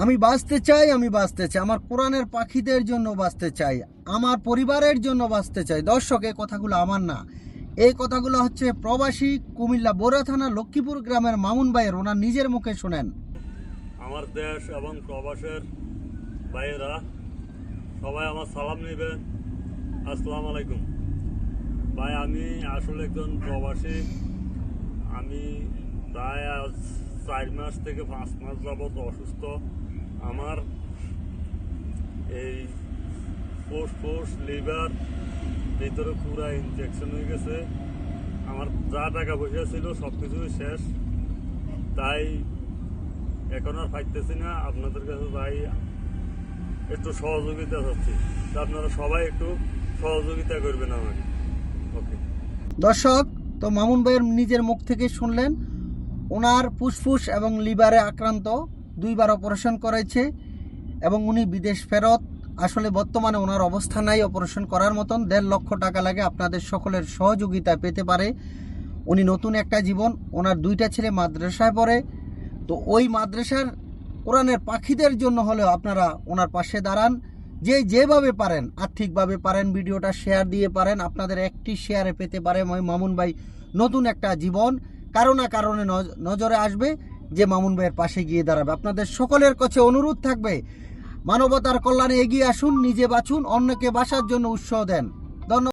আমি বাঁচতে চাই, আমার কোরআনের পাখিদের জন্য বাঁচতে চাই, আমার পরিবারের জন্য বাঁচতে চাই। দর্শক, এই কথাগুলো আমার না, এই কথাগুলো হচ্ছে প্রবাসী কুমিল্লা বোরা থানা লক্ষ্মীপুর গ্রামের মামুন ভাইয়ের, ওনার নিজের মুখে শোনেন। আমার দেশ এবং প্রবাসের ভাইয়েরা সবাই আমার সালাম নেবেন। আসসালামু আলাইকুম ভাই। আমি আসলে একজন প্রবাসী। আমি প্রায় আজ 4 মাস থেকে 5 মাস যাবত অসুস্থ। আমার এই ফুসফুস লিভার ভিতরে পুরা ইনফেকশন হয়ে গেছে। আমার যা টাকা পয়সা ছিল সব কিছুই শেষ, তাই এখন আর পাইতেছি না। আপনাদের কাছে তাই একটু সহযোগিতা চাচ্ছি, তা আপনারা সবাই একটু সহযোগিতা করবেন আমাকে। ওকে দর্শক, তো মামুন ভাইয়ের নিজের মুখ থেকে শুনলেন, ওনার ফুসফুস এবং লিভারে আক্রান্ত, 2বার অপারেশন করেছে এবং উনি বিদেশ ফেরত। আসলে বর্তমানে ওনার অবস্থা নাই অপারেশন করার মতন। 1.5 লক্ষ টাকা লাগে, আপনাদের সকলের সহযোগিতা পেতে পারে। উনি নতুন একটা জীবন, ওনার 2টা ছেলে মাদ্রাসায় পড়ে, তো ওই মাদ্রাসার কোরআনের পাখিদের জন্য হলেও আপনারা ওনার পাশে দাঁড়ান। যেভাবে পারেন, আর্থিকভাবে পারেন, ভিডিওটা শেয়ার দিয়ে পারেন। আপনাদের একটি শেয়ারে পেতে পারে মামুন ভাই নতুন একটা জীবন, কারো না কারণে নজরে আসবে যে মামুন ভাইয়ের পাশে গিয়ে দাঁড়াবে। আপনাদের সকলের কাছে অনুরোধ থাকবে, মানবতার কল্যাণে এগিয়ে আসুন, নিজে বাঁচুন, অন্যকে বাঁচার জন্য উৎসাহ দেন। ধন্যবাদ।